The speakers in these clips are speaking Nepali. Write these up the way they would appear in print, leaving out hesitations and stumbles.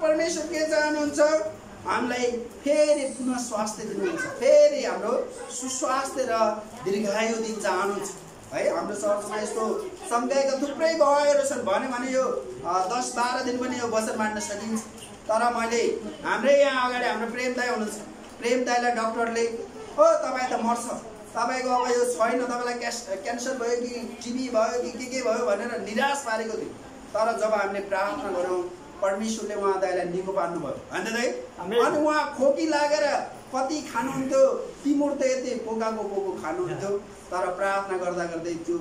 परमेश्वर के चाहनुहुन्छ हामीलाई फेरि पुनः स्वास्थ्य दिनुहुन्छ, फेरि हाम्रो सुस्वास्थ्य र दीर्घायु दिन चाहनुहुन्छ है। हाम्रो चर्चमा यस्तो सम्झाएका थुप्रै भयहरू छन् भने यो 10-12 दिन पनि यो वचन बाँड्न सकिन्छ। तर मैले हाम्रै यहाँ अगाडि हाम्रो प्रेम दाइ हुनुहुन्छ, प्रेम दाइलाई डक्टरले हो तपाईँ त मर्छ, तपाईँको अब यो छैन, तपाईँलाई क्यान्सर भयो कि टिबी भयो कि के भयो भनेर निराश पारेको थियो। तर जब हामीले प्रार्थना गऱ्यौँ परमेश्वरले उहाँ दाइलाई निको पार्नुभयो होइन दाइ। अनि उहाँ खोकी लागेर कति खानुहुन्थ्यो, तिमुर त यति पोकाको पोको खानुहुन्थ्यो, तर प्रार्थना गर्दा गर्दै त्यो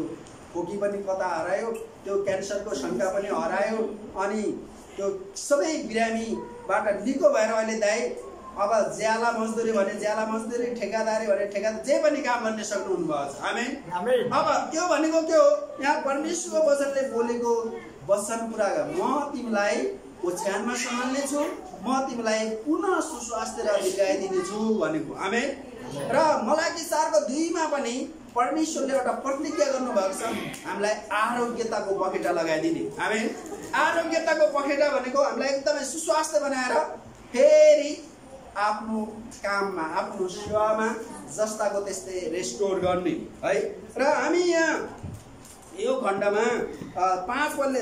खोकी पनि कता हरायो, त्यो क्यान्सरको शङ्का पनि हरायो, अनि त्यो सबै बिरामीबाट निको भएर अहिले दाइ अब ज्याला मजदुरी भने ज्याला मजदुरी, ठेकादारी भने ठेकादार, जे पनि काम गर्न सक्नुहुने भएको छ। आमेन। अब त्यो भनेको के हो, यहाँ परमेश्वरको वचनले बोलेको वचन पुरा गर, म तिमीलाई ओछ्यानमा सम्हाल्नेछु, म तिमीलाई पुनः सुस्वास्थ्य र दीर्घायु दिनेछु भनेको। आमेन। र मलाकी 4:2 पनि परमेश्वरले एउटा प्रतिज्ञा गर्नुभएको छ, हामीलाई आरोग्यताको पखेटा लगाइदिने। आमेन। आरोग्यताको पखेटा भनेको हामीलाई एकदमै सुस्वास्थ्य बनाएर फेरि आफ्नो काममा आफ्नो सेवामा जस्ताको त्यस्तै रेस्टोर गर्ने है। र हामी यहाँ यो खण्डमा 4 पल्ले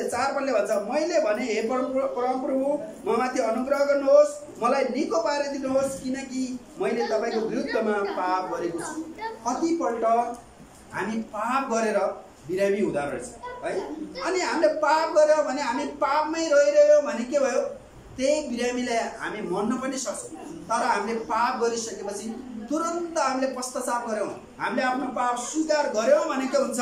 भन्छ, मैले भने हे परमप्रभु ममाथि अनुग्रह गर्नुहोस्, मलाई निको पारिदिनुहोस्, किनकि मैले तपाईँको विरुद्धमा पाप गरेको छु। कतिपल्ट हामी पाप गरेर बिरामी हुँदो रहेछ है। अनि हामीले पाप गर्यो भने हामी पापमै रहिरह्यौँ भने के भयो, त्यही बिरामीलाई हामी मर्न पनि सक्छौँ। तर हामीले पाप गरिसकेपछि तुरन्त हामीले पश्चाताप गऱ्यौँ, हामीले आफ्नो पाप स्वीकार गऱ्यौँ भने के हुन्छ,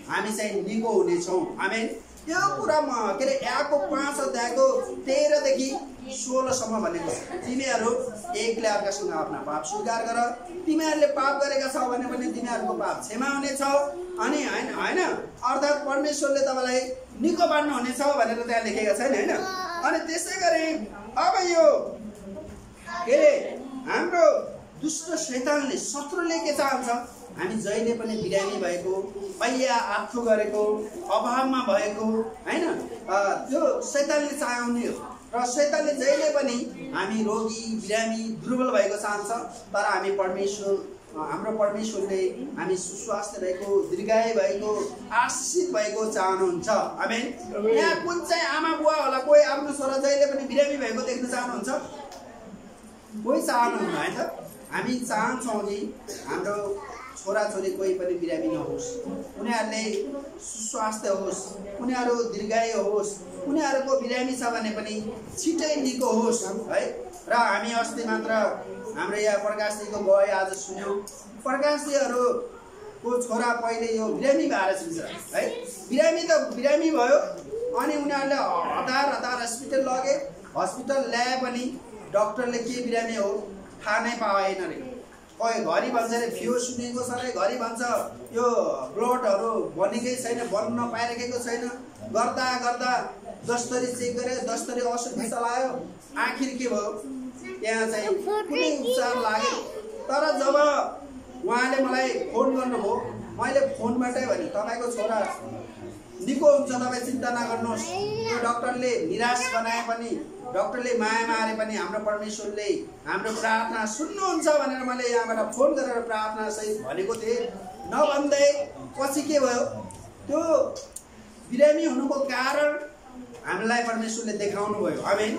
हामी चाहिँ निको हुनेछौँ। आमेन। यो कुरा के अरे याकोब 5:13-16 भनेको छ, तिमीहरू एकले अर्कासँग आफ्ना पाप स्वीकार गर, तिमीहरूले पाप गरेका छौ भने पनि तिमीहरूको पाप क्षमा हुनेछ, अनि होइन अर्थात् परमेश्वरले तपाईँलाई निको पार्नु हुनेछ भनेर त्यहाँ लेखेका छैन होइन। अनि त्यसै गरी अब यो के अरे हाम्रो दुष्ट शैतानले, शत्रुले के चाहन्छ, हामी जहिले पनि बिरामी भएको, पैया आठो गरेको, अभावमा भएको होइन, त्यो शैतानले चाहने हो। र शैतानले जहिले पनि हामी रोगी, बिरामी, दुर्बल भएको चाहन्छ। तर हामी हाम्रो परमेश्वरले हामी सुस्वास्थ्य भएको, दीर्घायु भएको, आशिषित भएको चाहनुहुन्छ। आमेन। यहाँ कुन चाहिँ आमा बुवा होला, कोही आफ्नो छोरा जहिले पनि बिरामी भएको देख्न चाहनुहुन्छ? कोही चाहनुहुन्न है त। हामी चाहन्छौँ कि हाम्रो छोराछोरी कोही पनि बिरामी नहोस्, उनीहरूले सुस्वास्थ्य होस्, उनीहरू दीर्घायु होस्, उनीहरूको बिरामी छ भने पनि छिटै निको होस् है। र हामी अस्ति मात्र हाम्रो यहाँ प्रकाशजीको गए आज सुन्यौँ, प्रकाशजीहरूको छोरा पहिले यो बिरामी भएर छिन्छ है। बिरामी भयो अनि उनीहरूले हतार हस्पिटल लगे, हस्पिटल ल्याए पनि डक्टरले के बिरामी हो थाहा नै पाएन अरे। कोही घरि भन्छ अरे फियो सुनेको छ अरे, घरि भन्छ यो ब्लडहरू बनेकै छैन, बन्न पाइरहेको छैन। गर्दा दस्तरी चेक गरे, दस्तरी औषधि चलायो, आखिर के भयो, त्यहाँ चाहिँ कुनै उपचार लाग्यो। तर जब उहाँले मलाई फोन गर्नुभयो, मैले फोनबाटै भने तपाईँको छोरा निको हुन्छ, तपाईँ चिन्ता नगर्नुहोस्। त्यो डक्टरले निराश बनाए पनि, डक्टरले माया मारे पनि हाम्रो परमेश्वरले हाम्रो प्रार्थना सुन्नुहुन्छ भनेर मैले यहाँबाट फोन गरेर प्रार्थना सहित भनेको थिएँ। नभन्दै पछि के भयो, त्यो बिरामी हुनुको कारण हामीलाई परमेश्वरले देखाउनु भयो। आमेन।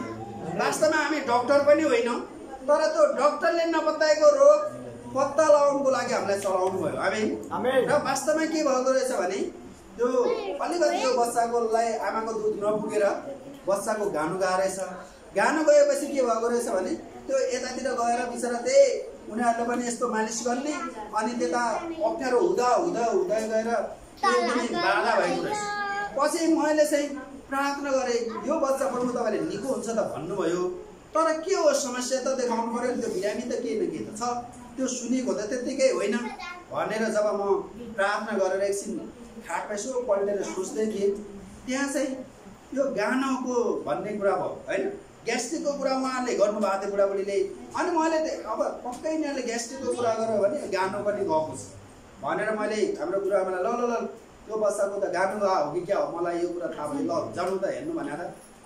वास्तवमा हामी डक्टर पनि होइनौँ, तर त्यो डक्टरले नबताएको रोग पत्ता लगाउनुको लागि हामीलाई चलाउनु भयो। आमेन। र वास्तवमा के भएको रहेछ भने त्यो अलिकति यो बच्चाकोलाई आमाको दुध नपुगेर बच्चाको घानु गएको रहेछ। घानु गएपछि के भएको रहेछ भने त्यो यतातिर गएर बिचरा त्यही उनीहरूले पनि यस्तो मालिस गर्ने, अनि त्यता अप्ठ्यारो हुँदा गएर त्यो पनि बाधा भएको रहेछ। पछि मैले चाहिँ प्रार्थना गरेँ, यो बच्चा प्रभु तपाईँले निको हुन्छ त भन्नुभयो, तर के हो समस्या त देखाउनु पर्यो नि, त्यो बिरामी त के न के त छ, त्यो सुनेको त त्यत्तिकै होइन भनेर जब म प्रार्थना गरेर एकछिन खाटमा यसो पल्टेर सोच्दै थिएँ, त्यहाँ चाहिँ यो गानाको भन्ने कुरा भयो होइन, ग्यास्ट्रिकको कुरा उहाँहरूले गर्नुभएको थियो बुढाबुढीले। अनि मैले अब पक्कै यिनीहरूले ग्यास्ट्रिकको कुरा गर्यो भने गानो पनि गएको छ भनेर मैले हाम्रो गुरुआमालाई ल यो बच्चाको त गानु हो कि क्या हो, मलाई यो कुरा थाहा भयो, ल जानु त हेर्नु भनेर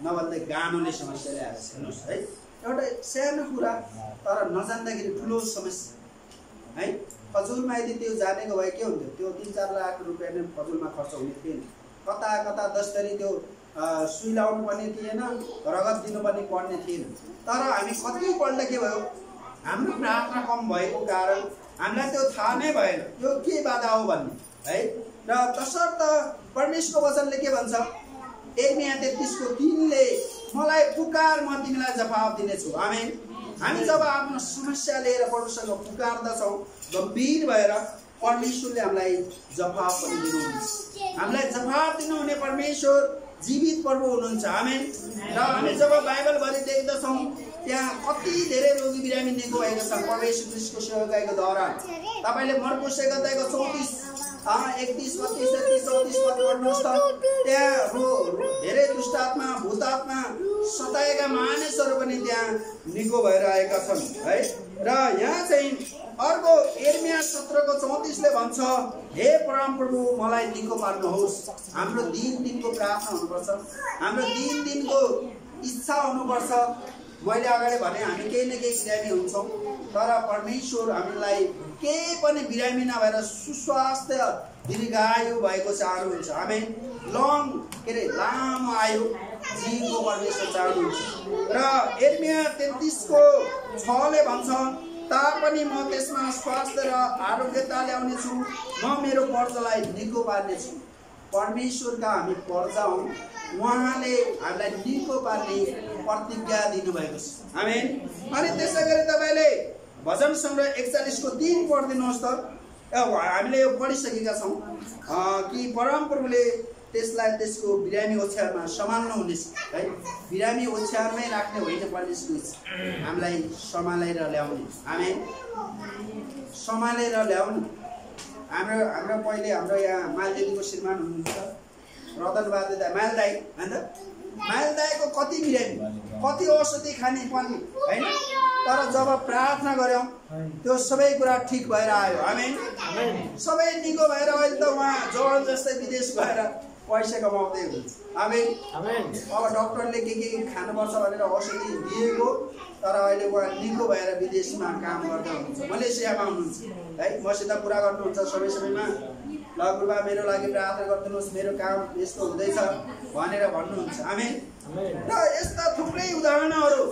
नभन्दै गानुले समस्या ल्याएर हेर्नुहोस् है। एउटा सानो कुरा तर नजान्दाखेरि ठुलो समस्या है। फजुलमा यदि त्यो जानेको भए के हुन्थ्यो, त्यो 3-4 लाख रुपियाँ नै फजुलमा खर्च हुने थिएन। कता कता 10 गरी त्यो सुई लाउनु पर्ने थिएन, रगत दिनुपर्ने पर्ने थिएन। तर हामी कतिपल्ट के भयो, हाम्रो प्रार्थना कम भएको कारण हामीलाई त्यो थाहा नै भएन यो के बाधा हो भन्ने है। र तसर्थ परमेश्वरको वचनले के भन्छ, यिर्मया 33:3ले मलाई पुकार म तिमीलाई जवाफ दिनेछु। आमेन। हामी जब आफ्नो समस्या लिएर परमेश्वरको पुकार्दछौँ गम्भीर भएर परमेश्वरले हामीलाई जवाफ पनि दिनुहुन्छ। हामीलाई जवाफ दिनुहुने परमेश्वर जीवित प्रभु हुनुहुन्छ। आमेन। र हामी जब बाइबलभरि देख्दछौँ त्यहाँ कति धेरै रोगी बिरामी निको भएको छ परमेश्वर ख्रीष्टको सेवकाईको दौरान। तपाईले मर्कुस अध्यायको 34 31 32 33 34 पढ्नुहोस् त। त्यहाँ धेरै दुष्ट आत्मा भूत आत्मा सताएका मानिसहरू पनि त्यहाँ निको भएर आएका छन् है। र यहाँ चाहिँ अर्को यिर्मया 17:34ले भन्छ, हे परमप्रभु मलाई निको पार्नुहोस्। हाम्रो दिनको प्रार्थना हुनुपर्छ, हाम्रो दिनको इच्छा हुनुपर्छ। मैले अगाडि भने हामी केही न केही बिरामी हुन्छौँ, तर परमेश्वर हामीलाई केही पनि बिरामी नभएर सुस्वास्थ्य दीर्घायु भएको चाहनुहुन्छ। आमेन। लामो आयु जीवको परमेश्वर चाहनुहुन्छ। र यिर्मया 33:6ले भन्छ, तापनि म त्यसमा स्वास्थ्य र आरोग्यता ल्याउनेछु, म मेरो प्रजालाई निको पार्नेछु। परमेश्वरका हामी प्रजा हौँ, उहाँले हामीलाई निको पार्ने प्रतिज्ञा दिनुभएको छ। आमेन। अनि त्यसै गरी तपाईँले भजन सङ्ग्रह 41:3 पढिदिनुहोस् त। हामीले यो पढिसकेका छौँ कि परमप्रभुले त्यसलाई त्यसको बिरामी ओछ्यारमा सम्हाल्नु हुनेछ है। बिरामी ओछ्यारमै राख्ने होइन, परमेश्वर हामीलाई सम्हालेर ल्याउने। आमेन। सम्हालेर ल्याउनु। हाम्रो पहिले हाम्रो यहाँ मालदेवीको श्रीमान हुनुहुन्छ रतनबहादुर दाइ, मालदाई हैन। मालदाईको कति बिरामी, कति औषधि खाने पर्ने हैन, तर जब प्रार्थना गर्यौं त्यो सबै कुरा ठिक भएर आयो। आमेन। सबै निको भएर अहिले त उहाँ जबरजस्तै विदेश गएर पैसा कमाउँदै हुनुहुन्छ। आमेन। अब डाक्टरले के खानुपर्छ भनेर औषधि दिएको, तर अहिले उहाँ निको भएर विदेशमा काम गर्दै हुनुहुन्छ, मलेसियामा हुनुहुन्छ है। मसित कुरा गर्नुहुन्छ समयमा, ल गुरुबा मेरो लागि प्रार्थना गरिदिनुहोस्, मेरो काम यस्तो हुँदैछ भनेर भन्नुहुन्छ। आमेन। र यस्ता थुप्रै उदाहरणहरू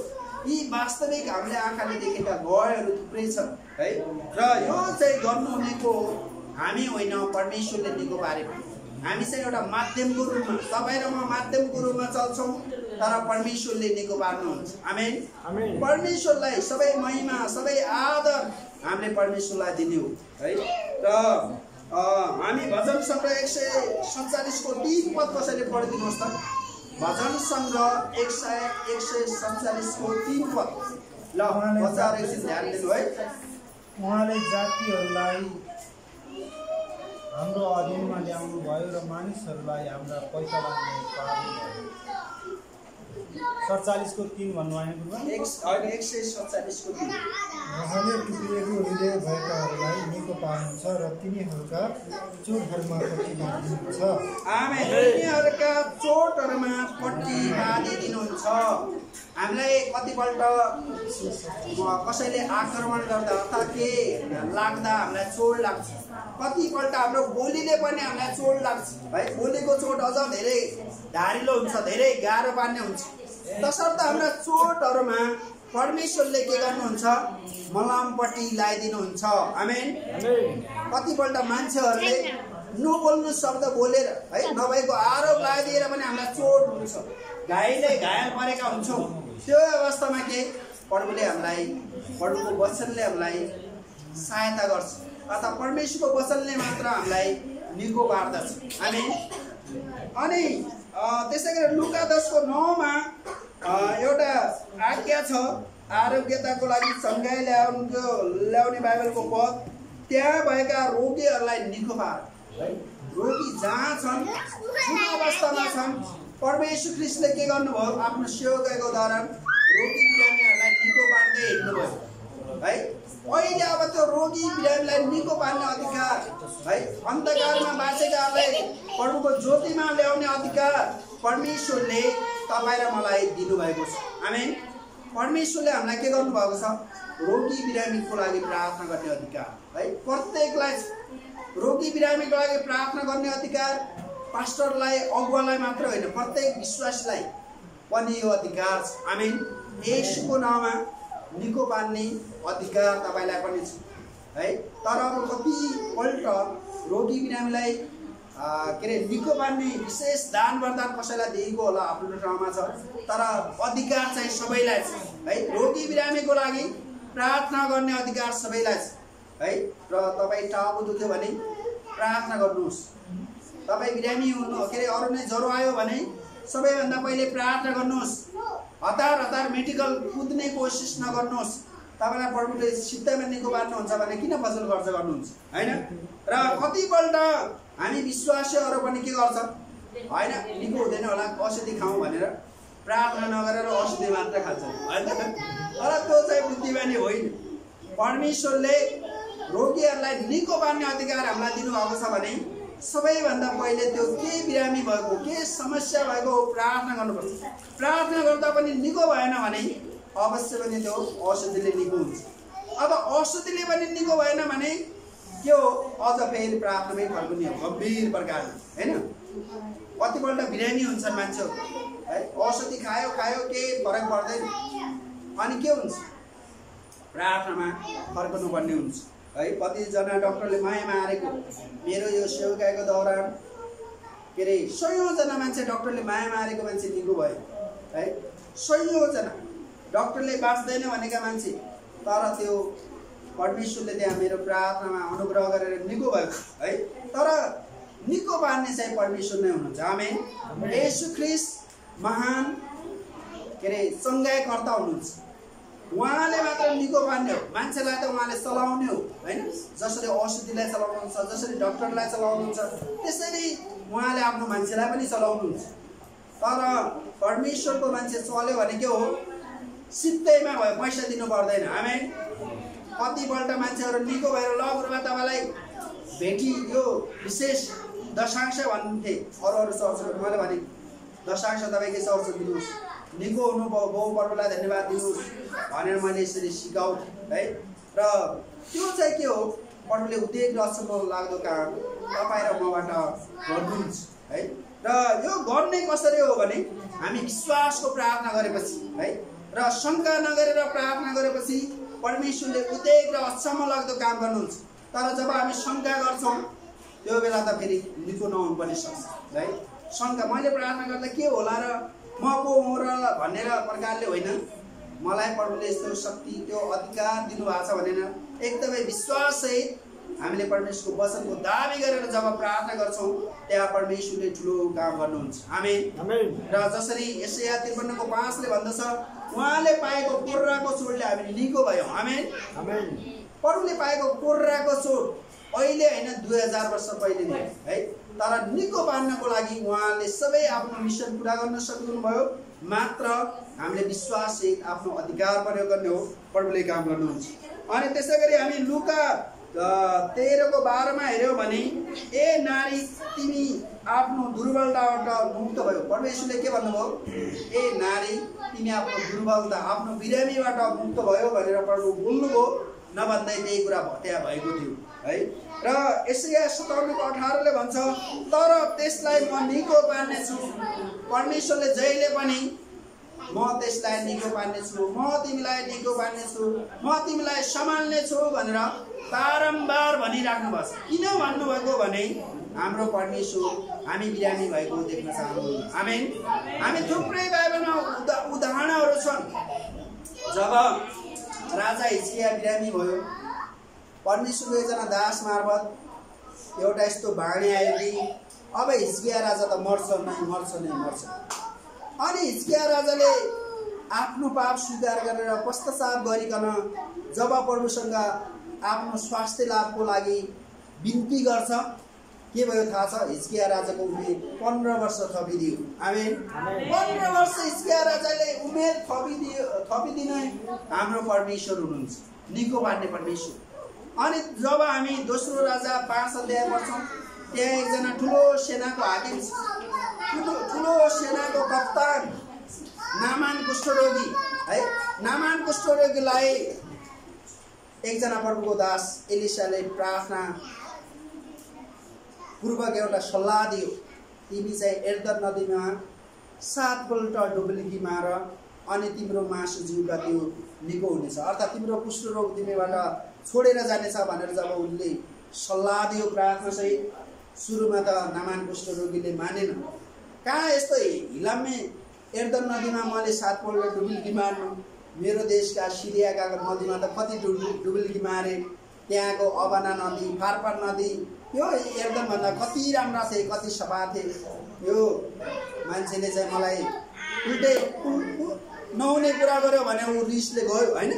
यी वास्तविक हामीले आँखाले देखेका गवाईहरू थुप्रै छन् है। र यो चाहिँ गर्नुहुनेको हामी होइन, परमेश्वरले निको पारेको। हामी चाहिँ एउटा माध्यमको रूपमा, तपाईँ र म माध्यमको रूपमा चल्छौँ, तर परमेश्वरले निको पार्नुहुन्छ। आमेन। परमेश्वरलाई सबै महिमा सबै आदर हामीले परमेश्वरलाई दिने हो है। र हामी भजन सङ्ग्रह 147:3 पद कसैले पढिदिनुहोस् त। भजन सङ्ग्रह 147:3 पद। ल बच्चाहरू एकछिन ध्यान दिनु है। उहाँले जातिहरूलाई हाम्रो अधीनमा ल्याउनु भयो र मानिसहरूलाई हाम्रा पैसा लाग्ने पार्नुभयो। 47:3 भन्नुभयो गुरुबा। 147:3। उहाँले टुक्रिएको हृदय भएकाहरूलाई निको पार्नुहुन्छ र तिनीहरूका चोटहरूमा पट्टी बाँधिदिनुहुन्छ। आमेन। तिनीहरूका चोटहरूमा पट्टी बाँधिदिनुहुन्छ। हामीलाई कतिपल्ट कसैले आक्रमण गर्दा अथवा के लाग्दा हामीलाई चोट लाग्छ, कतिपल्ट हाम्रो बोलीले पनि हामीलाई चोट लाग्छ है। बोलीको चोट अझ धेरै धारिलो हुन्छ, धेरै गाह्रो पार्ने हुन्छ। तसर्थ हाम्रा चोटहरूमा परमेश्वरले के गर्नुहुन्छ, मलमपट्टि लगाइदिनुहुन्छ। आमेन। कतिपल्ट मान्छेहरूले नबोल्नु शब्द बोलेर है, नभएको आरोप लगाइदिएर पनि हामीलाई चोट हुन्छ, घायल परेका हुन्छौँ। त्यो अवस्थामा के प्रभुले हामीलाई, प्रभुको वचनले हामीलाई सहायता गर्छ, अथवा परमेश्वरको वचनले मात्र हामीलाई निको पार्दछ। आमेन। अनि त्यसै गरी लुका 10:9मा एउटा आज्ञा छ, आरोग्यताको लागि सँगै ल्याउने बाइबलको पद। त्यहाँ भएका रोगीहरूलाई निको पार है। रोगी जहाँ छन्, जुन अवस्थामा छन्, परमेश्वर ख्रीष्टले के गर्नुभयो, आफ्नो सेवकाईको दौरान रोगी बिरामीहरूलाई निको पार्दै हिँड्नुभयो है। अहिले अब त्यो रोगी बिरामीलाई निको पार्ने अधिकार है, अन्धकारमा बाँचेकाहरूलाई प्रभुको ज्योतिमा ल्याउने अधिकार परमेश्वरले तपाईँ र मलाई दिनुभएको छ। आमेन। परमेश्वरले हामीलाई के गर्नुभएको छ? रोगी बिरामीको लागि प्रार्थना गर्ने अधिकार है, प्रत्येकलाई रोगी बिरामीको लागि प्रार्थना गर्ने अधिकार पास्टरलाई, अगुवालाई मात्र होइन, प्रत्येक विश्वासीलाई पनि यो अधिकार छ। आमेन। येशूको नाममा निको पार्ने अधिकार तपाईलाई पनि छ है। तर अब कतिपल्ट रोगी बिरामीलाई के अरे निको पार्ने विशेष दान वरदान कसैलाई दिएको होला आफ्नो ठाउँमा छ, तर अधिकार चाहिँ सबैलाई छ है। रोगी बिरामीको लागि प्रार्थना गर्ने अधिकार सबैलाई छ है। र तपाईँ टाउको दुख्यो भने प्रार्थना गर्नुहोस्। तपाईँ बिरामी हुनु के अरे अरू नै ज्वरो आयो भने सबैभन्दा पहिले प्रार्थना गर्नुहोस्। हतार हतार मेडिकल कुद्ने कोसिस नगर्नुहोस्। तपाईँलाई प्रभुले सित्तैमा निको पार्नुहुन्छ भने किन फजल खर्च गर्नुहुन्छ हैन। र कतिपल्ट हामी विश्वासीहरू पनि के गर्छ हैन, निको हुँदैन होला औषधि खाउँ भनेर प्रार्थना नगरेर औषधि मात्र खान्छ हैन। तर त्यो चाहिँ बुद्धिमानी होइन। परमेश्वरले रोगीहरूलाई निको पार्ने अधिकार हामीलाई दिनुभएको छ भने सबैभन्दा पहिले त्यो के बिरामी भएको, के समस्या भएको प्रार्थना गर्नुपर्छ। प्रार्थना गर्दा पनि निको भएन भने अवश्य पनि त्यो औषधिले निको हुन्छ। अब औषधिले पनि निको भएन भने के हो, अझ फेरि प्रार्थनामै फर्किने हो गम्भीर प्रकारले हैन। कतिपल्ट बिरामी हुन्छन् मान्छेहरू है, औषधि खायो के फरक पर्दैन, अनि के हुन्छ प्रार्थनामा फर्कनु पर्ने हुन्छ है। कतिजना डाक्टरले माया मारेको, मेरो यो सेवकाईको दौरान के अरे 100 जना मान्छे डाक्टरले माया मारेको मान्छे निको भयो है। 100 जना डाक्टरले बाँच्दैन भनेका मान्छे, तर त्यो परमेश्वरले त्यहाँ मेरो प्रार्थनामा अनुग्रह गरेर निको भएको है। तर निको पार्ने चाहिँ परमेश्वर नै हुनुहुन्छ। आमेन। येशू ख्रीष्ट महान के अरे सङ्घायकर्ता हुनुहुन्छ। उहाँले मात्र निको पार्ने हो, मान्छेलाई त उहाँले चलाउने हो हैन। जसरी औषधिलाई चलाउनुहुन्छ, जसरी डाक्टरलाई चलाउनुहुन्छ, त्यसरी उहाँले आफ्नो मान्छेलाई पनि चलाउनुहुन्छ। तर परमेश्वरको मान्छे चल्यो भने के हो, सित्तैमा भयो, पैसा दिनु पर्दैन। आमेन। कतिपल्ट मान्छेहरू निको भएर ल गुरुमा तपाईँलाई भेटी यो विशेष दशांश भन्थे अरू चर्चहरू, मैले भने दशांश तपाईँकै चर्च दिनुहोस्, निको हुनुभयो बाउ प्रभुलाई धन्यवाद दिनुहोस् भनेर मैले यसरी सिकाउँथेँ है। र त्यो चाहिँ के हो, प्रभुले उद्योग र अचम्म लाग्दो काम तपाईँ र मबाट गर्नुहुन्छ है। र यो गर्ने कसरी हो भने हामी विश्वासको प्रार्थना गरेपछि है, र शङ्का नगरेर प्रार्थना गरेपछि परमेश्वरले उद्योग र अचम्म लाग्दो काम गर्नुहुन्छ। तर जब हामी शङ्का गर्छौँ त्यो बेला त फेरि निको नहुनु पनि सक्छ है। शङ्का, मैले प्रार्थना गर्दा के होला र म को हो र भनेर प्रकारले होइन, मलाई प्रभुले यस्तो शक्ति त्यो अधिकार दिनुभएको छ भनेर एकदमै विश्वाससहित हामीले परमेश्वरको वचनको दाबी गरेर जब प्रार्थना गर्छौँ त्यहाँ परमेश्वरले ठुलो काम गर्नुहुन्छ। आमेन। र जसरी यशाया 53:5 भन्दछ, उहाँले पाएको कोर्राको चोटले हामी निको भयौँ। आमेन। प्रभुले पाएको कोर्राको चोट अहिले होइन, 2000 वर्ष पहिले नै है। तर निको पार्नको लागि उहाँले सबै आफ्नो मिसन पुरा गर्न सक्नुभयो। मात्र हामीले विश्वाससहित आफ्नो अधिकार प्रयोग गर्ने हो, प्रभुले काम गर्नुहुन्छ। अनि त्यसै गरी हामी लुका 13:12 हेऱ्यौँ भने, ए नारी तिमी आफ्नो दुर्बलताबाट मुक्त भयो। परमेश्वरले के भन्नुभयो, ए नारी तिमी आफ्नो दुर्बलता, आफ्नो बिरामीबाट मुक्त भयो भनेर प्रभु बोल्नुभयो। नभन्दै त्यही कुरा त्यहाँ भएको थियो है। र यशाया 57:18 भन्छ, तर त्यसलाई म निको पार्नेछु। परमेश्वरले जहिले पनि म त्यसलाई निको पार्नेछु, म तिमीलाई निको पार्नेछु, म तिमीलाई सम्हाल्नेछु भनेर बारम्बार भनिराख्नु भएको छ। किन भन्नुभएको भने हाम्रो परमेश्वर हामी बिरामी भएको देख्न चाहनुहुन्छ। आमेन। हामी थुप्रै बाइबलमा उदाहरणहरू छन्। जब राजा हिजकिया बिरामी भयो, परमेश्वरको एकजना दास मार्फत एउटा यस्तो बाणी आयो कि अब हिजकिया राजा त मर्छ नै। अनि हिजकिया राजाले आफ्नो पाप स्वीकार गरेर पश्चाताप गरिकन जब प्रभुसँग आफ्नो स्वास्थ्य लाभको लागि बिन्ती गर्छ, के भयो थाहा छ? हिजकिया राजाको उमेर 15 वर्ष थपिदियो। आमेन। 15 वर्ष हिजकिया राजाले उमेर थपिदिन हाम्रो परमेश्वर हुनुहुन्छ, निको पार्ने परमेश्वर। अनि जब हामी दोस्रो राजा 5 अध्याय पढ्छौँ, त्यहाँ एकजना ठुलो सेनाको हाकिम छ, ठुलो सेनाको कप्तान नामान कुष्ठरोगी है। नामान कुष्ठरोगीलाई एकजना प्रभुको दास एलिसाले प्रार्थना पूर्वक एउटा सल्लाह दियो, तिमी चाहिँ एर्दन नदीमा 7 पल्ट डुबुल्की मार अनि तिम्रो मासु जिउका त्यो निको हुनेछ, अर्थात् तिम्रो कुष्ठरोग तिमीबाट छोडेर जानेछ भनेर जब उनले सल्लाह दियो प्रार्थनासहित, सुरुमा त नामान कुष्ठरोगीले मानेन। कहाँ यस्तो हिलामे एर्दन नदीमा मैले 7 पल्ट डुबुल्की मार्नु, मेरो देशका सिरियाका नदीमा त कति डुबुल्की मारे, त्यहाँको अबना नदी, फारपार नदी, यो एर्दनभन्दा कति राम्रा थिए, कति सफा थिए। यो मान्छेले चाहिँ मलाई उल्टै नहुने कुरा गर्यो भने ऊ रिसले गयो होइन।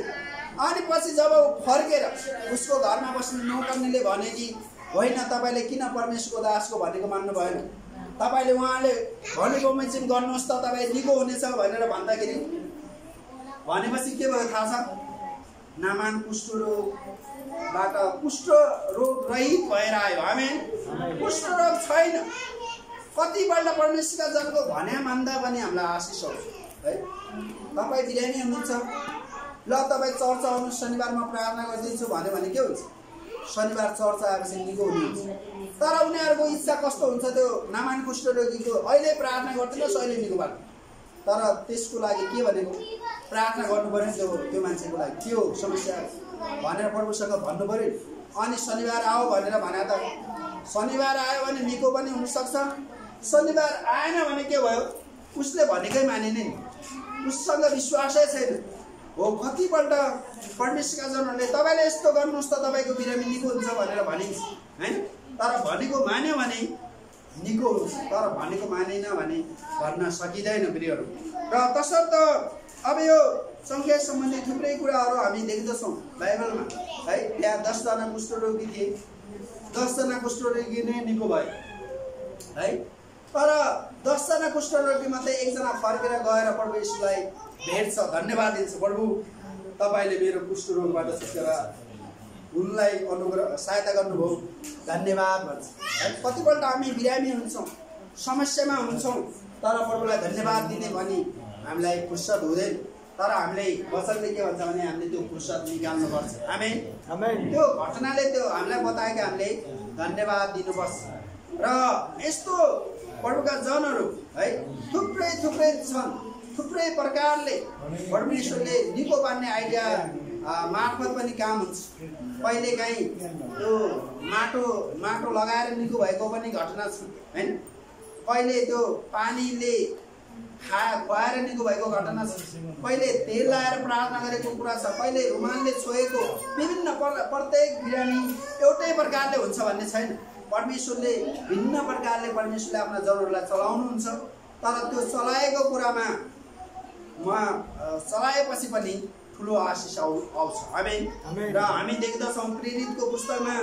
अनि पछि जब ऊ फर्केर उसको घरमा बस्ने नौकर्नीले भने कि होइन तपाईँले किन परमेश्वरको दासको भनेको मान्नु भएन, तपाईँले उहाँले भनेको मेचिन गर्नुहोस् त तपाईँ निको हुनेछ भनेर भन्दाखेरि भनेपछि के भयो थाहा छ? नामान कुष्ठरोगबाट कुष्ठरोग रहित भएर आयो। आमेन। कुष्ठरोग छैन। कतिपल्ट परमेश्वरका जनको भन्या मान्दा पनि हामीलाई आशिष आउँछ है। तपाईँ बिरामी हुनुहुन्छ, ल तपाईँ चर्च आउनु, शनिबारमा प्रार्थना गरिदिन्छु भन्यो भने के हुन्छ? शनिबार चर्च आएपछि निको हुनुहुन्छ। तर उनीहरूको इच्छा कस्तो हुन्छ? त्यो नामान कुष्ठरोगीको अहिले प्रार्थना गर्दिनुहोस्, अहिले निको भयो। तर त्यसको लागि के भनेको? प्रार्थना गर्नु पर्यो त्यो मान्छेको लागि, के हो समस्या भनेर प्रभुसँग भन्नु पर्यो। अनि शनिबार आओ भनेर भने त शनिबार आयो भने निको पनि हुनसक्छ, शनिबार आएन भने के भयो? उसले भनेकै मानिने नि, उससँग विश्वासै छैन हो। कतिपल्ट परमेश्वरका जनहरूले तपाईँले यस्तो गर्नुहोस् त तपाईँको बिरामी निको हुन्छ भनेर भनिन्छ होइन। तर भनेको मान्यो भने निको हुन्छ, तर भनेको मानेन भने भन्न सकिँदैन प्रियहरू। र तसर्थ अब यो सङ्ख्या सम्बन्धी थुप्रै कुराहरू हामी देख्दछौँ बाइबलमा है। त्यहाँ 10 जना कुष्ठरोगी थिए, 10 जना कुष्ठरोगी नै निको भयो है। तर 10 जना कुष्ठरोगी मध्ये एकजना फर्केर गएर प्रभु यीशुलाई भेट्छ, धन्यवाद दिन्छ, प्रभु तपाईँले मेरो कुष्ठरोगबाट छुटकारा उनलाई अनुग्रह सहायता गर्नुभयो, धन्यवाद भन्छ है। कतिपल्ट हामी बिरामी हुन्छौँ, समस्यामा हुन्छौँ, तर प्रभुलाई धन्यवाद दिने भनी हामीलाई फुर्सद हुँदैन। तर हामीले वचनले के भन्छ भने हामीले त्यो फुर्सद निकाल्नुपर्छ। आमेन। त्यो घटनाले त्यो हामीलाई बतायो कि हामीले धन्यवाद दिनुपर्छ। र यस्तो प्रभुका जनहरू है थुप्रै छन्, थुप्रै प्रकारले परमेश्वरले निको पार्ने आइडिया मार्फत पनि काम हुन्छ। कहिलेकाहीँ त्यो माटो लगाएर निको भएको पनि घटना छ होइन। कहिले त्यो पानीले खुवाएर निको भएको घटना छ, कहिले तेल लाएर प्रार्थना गरेको कुरा छ, कहिले रुमालले छोएको, विभिन्न प्रत्येक बिरामी एउटै प्रकारले हुन्छ भन्ने छैन। परमेश्वरले भिन्न प्रकारले परमेश्वरले आफ्ना जनहरूलाई चलाउनुहुन्छ। तर त्यो चलाएको कुरामा चलाएपछि पनि ठुलो आशिष आउँछ। आमेन। र हामी देख्दछौँ प्रेरितको पुस्तकमा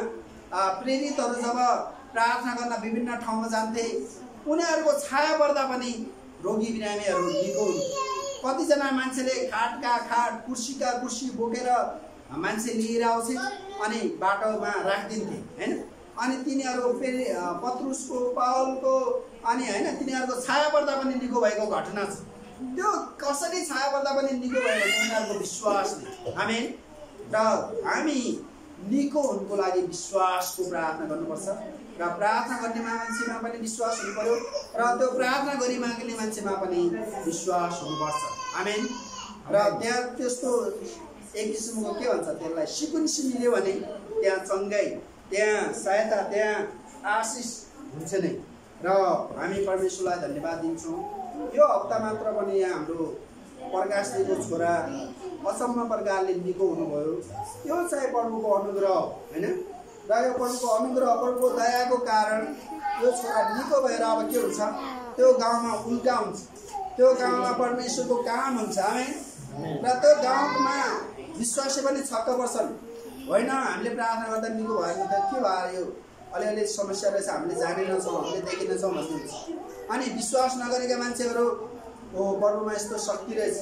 प्रेरितहरू जब प्रार्थना गर्न विभिन्न ठाउँमा जान्थे, उनीहरूको छाया पर्दा पनि रोगी बिरामीहरू निको हुन्। कतिजना मान्छेले खाटका खाट, कुर्सीका कुर्सी बोकेर मान्छे लिएर आउँथे अनि बाटोमा राखिदिन्थे होइन। अनि तिनीहरू फेरि पत्रुसको, पावलको अनि होइन तिनीहरूको छाया पर्दा पनि निको भएको घटना छ। त्यो कसरी छाया पर्दा पनि निको भयो भने उनीहरूको विश्वासले। आमेन। र हामी निको हुनुको लागि विश्वासको प्रार्थना गर्नुपर्छ। र प्रार्थना गर्ने मान्छेमा पनि विश्वास हुनु पर्यो, र त्यो प्रार्थना गरी माग्ने मान्छेमा पनि विश्वास हुनुपर्छ। आमेन। र त्यहाँ त्यस्तो एक किसिमको के भन्छ त्यसलाई सिक्वेन्स मिल्यो भने त्यहाँ चङ्गाई, त्यहाँ सहायता, त्यहाँ आशिष हुन्छ नै। र हामी परमेश्वरलाई धन्यवाद दिन्छौँ। यो हप्ता मात्र पनि यहाँ हाम्रो प्रकाशजीको छोरा अचम्म प्रकारले निको हुनुभयो। यो चाहिँ प्रभुको अनुग्रह होइन। र यो प्रभुको अनुग्रह, प्रभुको दयाको कारण यो छोरा निको भएर अब के हुन्छ? त्यो गाउँमा उल्टा हुन्छ, त्यो गाउँमा परमेश्वरको काम हुन्छ। आमेन। र त्यो गाउँमा विश्वासी पनि छक्क पर्छन्, होइन हामीले प्रार्थना गर्दा निको भयो नि त, के भयो यो अलिअलि समस्या रहेछ, हामीले जानेनछौँ, हामीले देखेनछौँ भन्नुहुन्छ। अनि विश्वास नगरेका मान्छेहरू हो प्रभुमा यस्तो शक्ति रहेछ,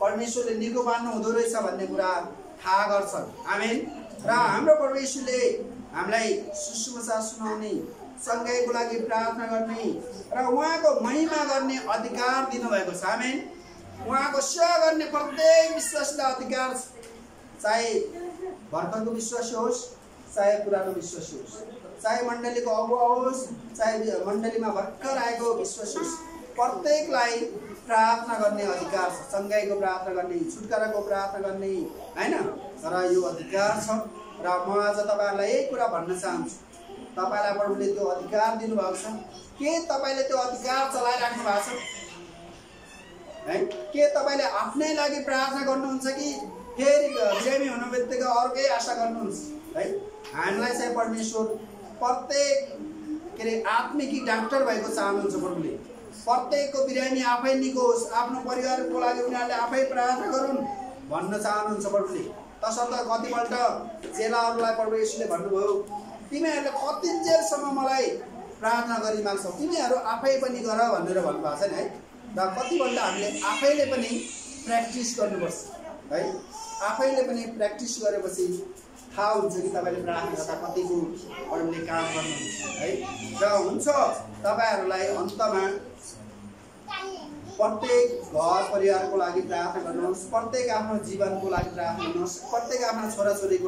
परमेश्वरले निको पार्नु हुँदो रहेछ भन्ने कुरा थाहा गर्छन्। आमेन। र हाम्रो प्रभु येशूले हामीलाई सुसमाचार सुनाउने, सँगैको लागि प्रार्थना गर्ने र उहाँको महिमा गर्ने अधिकार दिनुभएको छ। आमेन। उहाँको सेवा गर्ने प्रत्येक विश्वासलाई अधिकार छ, चाहे भर्खरको विश्वासी होस्, चाहे पुरानो विश्वासी होस्, चाहे मण्डलीको अगुवा होस्, चाहे मण्डलीमा भर्खर आएको विश्वासी होस्, प्रत्येकलाई प्रार्थना गर्ने अधिकार छ। सँगैको प्रार्थना गर्ने, छुटकाराको प्रार्थना गर्ने, हैन। तर यो अधिकार छ र म आज तपाईहरुलाई यही कुरा भन्न चाहन्छु, तपाईलाई प्रभुले त्यो अधिकार दिनुभएको छ। के तपाईले त्यो अधिकार चलाइराख्नु भएको छ है? के तपाईले आफ्नै लागि प्रार्थना गर्नुहुन्छ कि फेरि बिरामी हुनु बित्तिकै अर्कै आशा गर्नुहुन्छ है? हामीलाई चाहिँ परमेश्वर प्रत्येक आत्मिक डाक्टर भएको चाहनुहुन्छ प्रभुले। प्रत्येकको बिरामी आफै निको होस्, आफ्नो परिवारको लागि उनीहरूले आफै प्रार्थना गरून् भन्न चाहनुहुन्छ प्रभुले। तसर्थ कतिपल्ट चेलाहरूलाई प्रभु येशूले भन्नुभयो, तिमीहरूले कतिन्जेलसम्म मलाई प्रार्थना गरिमाग्छौ, तिमीहरू आफै पनि गर भनेर भन्नुभएको छ नि है। र कतिपल्ट हामीले आफैले पनि प्र्याक्टिस गर्नुपर्छ है। आफैले पनि प्र्याक्टिस गरेपछि थाहा हुन्छ कि तपाईँले प्रार्थना गर्दा कतिको अरूले काम गर्नुहुन्छ है। र हुन्छ तपाईँहरूलाई अन्तमा प्रत्येक घर परिवारको लागि प्रार्थना गर्नुहोस्, प्रत्येक आफ्नो जीवनको लागि प्रार्थना गर्नुहोस्, प्रत्येक आफ्नो छोराछोरीको